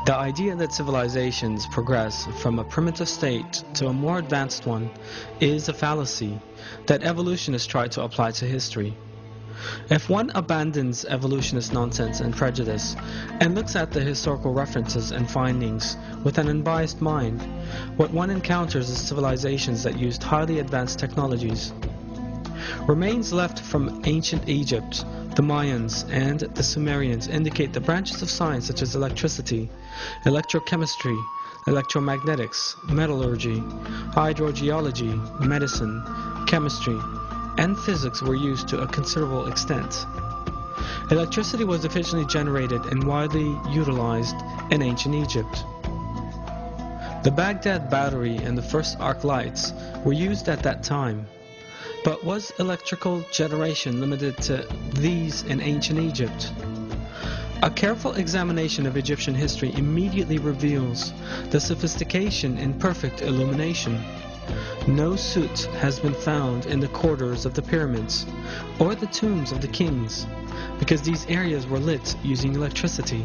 The idea that civilizations progress from a primitive state to a more advanced one is a fallacy that evolutionists try to apply to history. If one abandons evolutionist nonsense and prejudice and looks at the historical references and findings with an unbiased mind, what one encounters is civilizations that used highly advanced technologies. Remains left from ancient Egypt, the Mayans, and the Sumerians indicate the branches of science such as electricity, electrochemistry, electromagnetics, metallurgy, hydrogeology, medicine, chemistry, and physics were used to a considerable extent. Electricity was efficiently generated and widely utilized in ancient Egypt. The Baghdad battery and the first arc lights were used at that time. But was electrical generation limited to these in ancient Egypt? A careful examination of Egyptian history immediately reveals the sophistication in perfect illumination. No soot has been found in the corridors of the pyramids or the tombs of the kings, because these areas were lit using electricity.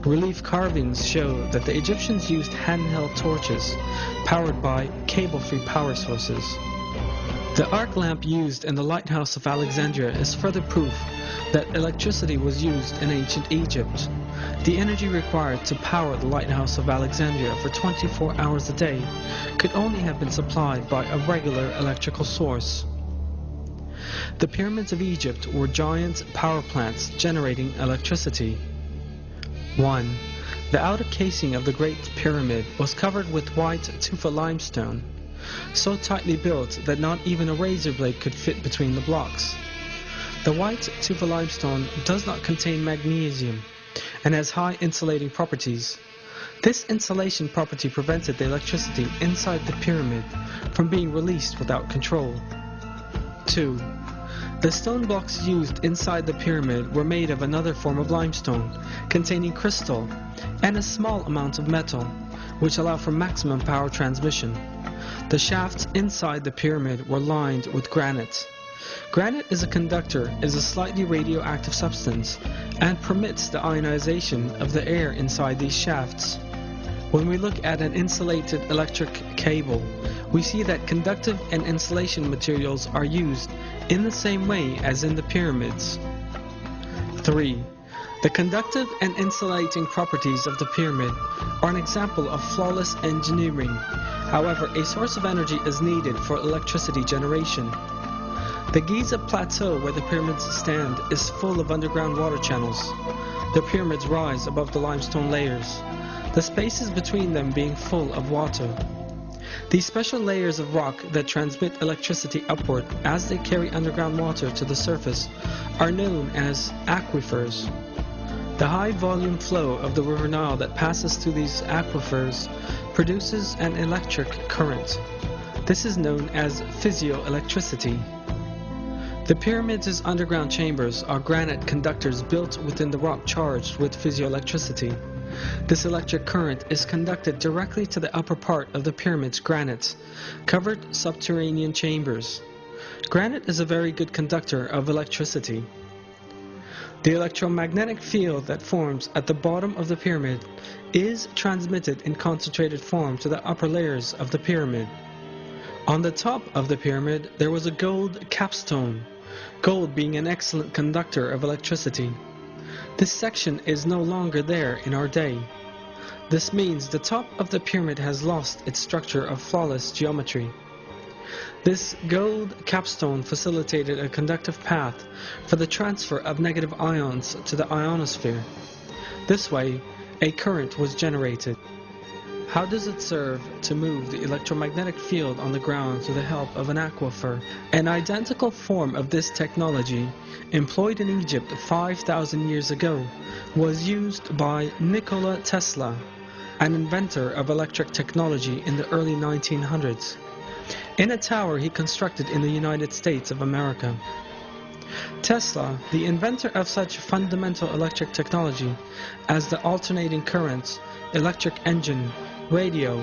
Relief carvings show that the Egyptians used handheld torches powered by cable-free power sources. The arc lamp used in the lighthouse of Alexandria is further proof that electricity was used in ancient Egypt. The energy required to power the lighthouse of Alexandria for 24 hours a day could only have been supplied by a regular electrical source. The pyramids of Egypt were giant power plants generating electricity. 1. The outer casing of the Great Pyramid was covered with white tufa limestone, so tightly built that not even a razor blade could fit between the blocks. The white tufa limestone does not contain magnesium and has high insulating properties. This insulation property prevented the electricity inside the pyramid from being released without control. 2. The stone blocks used inside the pyramid were made of another form of limestone, containing crystal and a small amount of metal, which allow for maximum power transmission. The shafts inside the pyramid were lined with granite. Granite is a slightly radioactive substance and permits the ionization of the air inside these shafts. When we look at an insulated electric cable, we see that conductive and insulation materials are used in the same way as in the pyramids. 3. The conductive and insulating properties of the pyramid are an example of flawless engineering. However, a source of energy is needed for electricity generation. The Giza Plateau, where the pyramids stand, is full of underground water channels. The pyramids rise above the limestone layers, the spaces between them being full of water. These special layers of rock that transmit electricity upward as they carry underground water to the surface are known as aquifers. The high volume flow of the River Nile that passes through these aquifers produces an electric current. This is known as physioelectricity. The pyramids' underground chambers are granite conductors built within the rock charged with physioelectricity. This electric current is conducted directly to the upper part of the pyramid's granite, covered subterranean chambers. Granite is a very good conductor of electricity. The electromagnetic field that forms at the bottom of the pyramid is transmitted in concentrated form to the upper layers of the pyramid. On the top of the pyramid there was a gold capstone, gold being an excellent conductor of electricity. This section is no longer there in our day. This means the top of the pyramid has lost its structure of flawless geometry. This gold capstone facilitated a conductive path for the transfer of negative ions to the ionosphere. This way, a current was generated. How does it serve to move the electromagnetic field on the ground through the help of an aquifer? An identical form of this technology, employed in Egypt 5,000 years ago, was used by Nikola Tesla, an inventor of electric technology in the early 1900s, in a tower he constructed in the United States of America. Tesla, the inventor of such fundamental electric technology as the alternating current, electric engine, radio,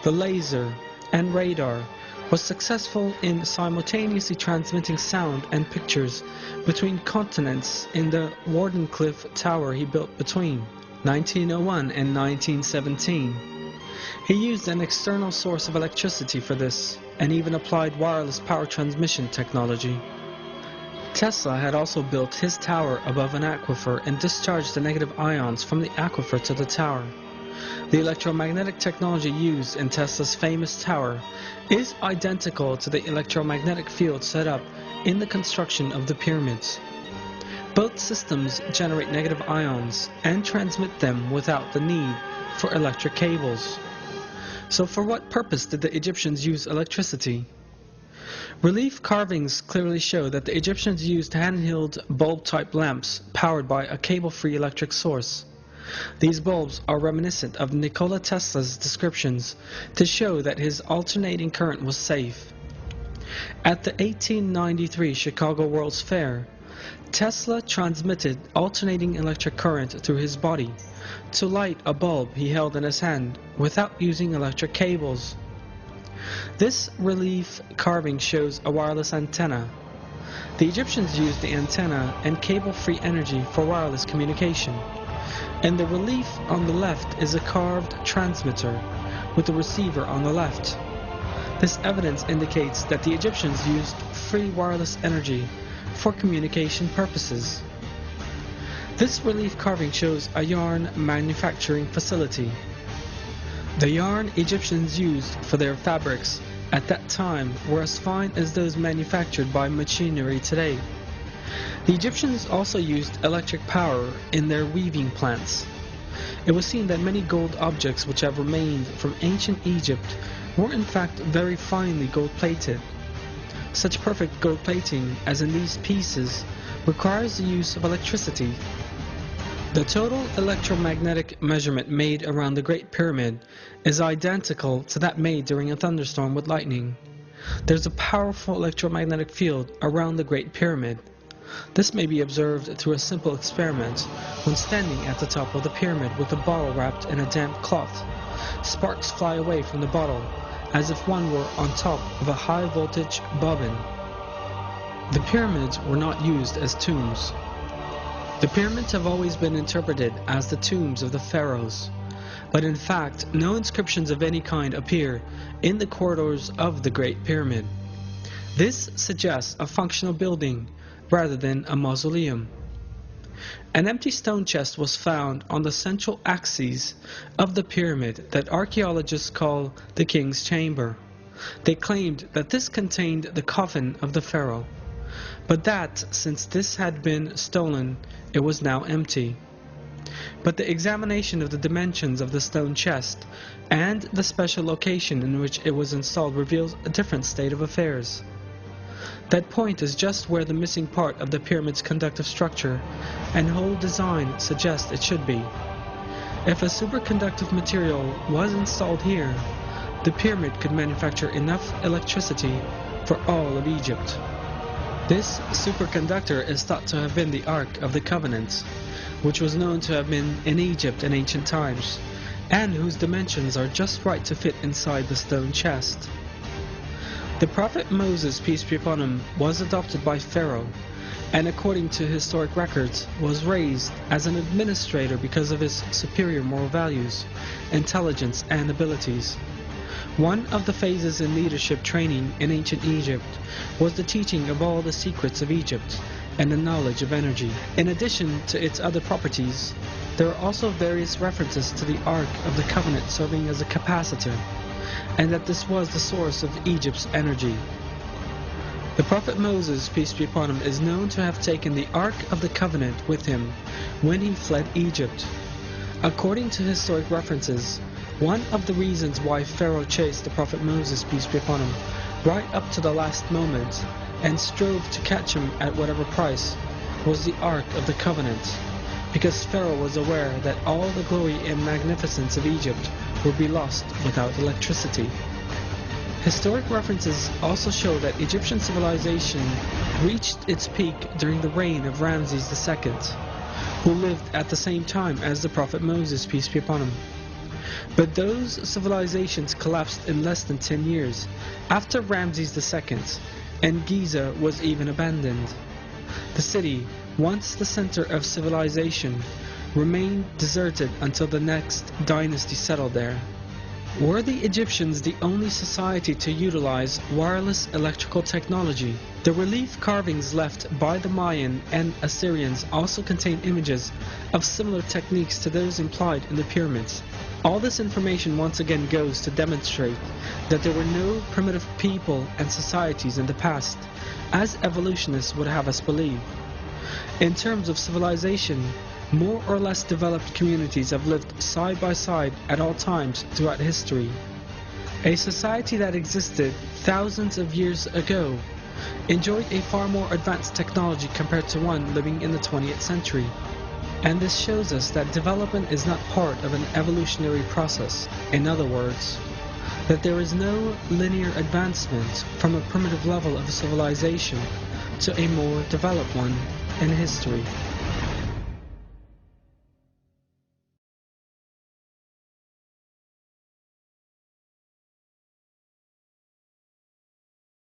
the laser, and radar, was successful in simultaneously transmitting sound and pictures between continents in the Wardenclyffe Tower he built between. 1901 and 1917. He used an external source of electricity for this, and even applied wireless power transmission technology. Tesla had also built his tower above an aquifer and discharged the negative ions from the aquifer to the tower. The electromagnetic technology used in Tesla's famous tower is identical to the electromagnetic field set up in the construction of the pyramids. Both systems generate negative ions and transmit them without the need for electric cables. So for what purpose did the Egyptians use electricity? Relief carvings clearly show that the Egyptians used handheld bulb-type lamps powered by a cable-free electric source. These bulbs are reminiscent of Nikola Tesla's descriptions to show that his alternating current was safe. At the 1893 Chicago World's Fair, Tesla transmitted alternating electric current through his body to light a bulb he held in his hand without using electric cables. This relief carving shows a wireless antenna. The Egyptians used the antenna and cable-free energy for wireless communication. And the relief on the left is a carved transmitter with the receiver on the left. This evidence indicates that the Egyptians used free wireless energy for communication purposes. This relief carving shows a yarn manufacturing facility. The yarn Egyptians used for their fabrics at that time were as fine as those manufactured by machinery today. The Egyptians also used electric power in their weaving plants. It was seen that many gold objects which have remained from ancient Egypt were in fact very finely gold-plated. Such perfect gold plating as in these pieces requires the use of electricity. The total electromagnetic measurement made around the Great Pyramid is identical to that made during a thunderstorm with lightning. There's a powerful electromagnetic field around the Great Pyramid. This may be observed through a simple experiment when standing at the top of the pyramid with a bottle wrapped in a damp cloth. Sparks fly away from the bottle as if one were on top of a high-voltage bobbin. The pyramids were not used as tombs. The pyramids have always been interpreted as the tombs of the pharaohs, but in fact no inscriptions of any kind appear in the corridors of the Great Pyramid. This suggests a functional building rather than a mausoleum. An empty stone chest was found on the central axis of the pyramid that archaeologists call the King's Chamber. They claimed that this contained the coffin of the pharaoh, but that since this had been stolen, it was now empty. But the examination of the dimensions of the stone chest and the special location in which it was installed reveals a different state of affairs. That point is just where the missing part of the pyramid's conductive structure and whole design suggests it should be. If a superconductive material was installed here, the pyramid could manufacture enough electricity for all of Egypt. This superconductor is thought to have been the Ark of the Covenant, which was known to have been in Egypt in ancient times, and whose dimensions are just right to fit inside the stone chest. The prophet Moses, peace be upon him, was adopted by Pharaoh, and according to historic records, was raised as an administrator because of his superior moral values, intelligence, and abilities. One of the phases in leadership training in ancient Egypt was the teaching of all the secrets of Egypt and the knowledge of energy. In addition to its other properties, there are also various references to the Ark of the Covenant serving as a capacitor, and that this was the source of Egypt's energy. The prophet Moses, peace be upon him, is known to have taken the Ark of the Covenant with him when he fled Egypt. According to historic references, one of the reasons why Pharaoh chased the prophet Moses, peace be upon him, right up to the last moment, and strove to catch him at whatever price, was the Ark of the Covenant, because Pharaoh was aware that all the glory and magnificence of Egypt would be lost without electricity. Historic references also show that Egyptian civilization reached its peak during the reign of Ramses II, who lived at the same time as the prophet Moses, peace be upon him. But those civilizations collapsed in less than 10 years after Ramses II, and Giza was even abandoned. The city, once the center of civilization, remained deserted until the next dynasty settled there. Were the Egyptians the only society to utilize wireless electrical technology? The relief carvings left by the Mayan and Assyrians also contain images of similar techniques to those implied in the pyramids. All this information once again goes to demonstrate that there were no primitive people and societies in the past, as evolutionists would have us believe. In terms of civilization, more or less developed communities have lived side by side at all times throughout history. A society that existed thousands of years ago enjoyed a far more advanced technology compared to one living in the 20th century. And this shows us that development is not part of an evolutionary process. In other words, that there is no linear advancement from a primitive level of civilization to a more developed one in history.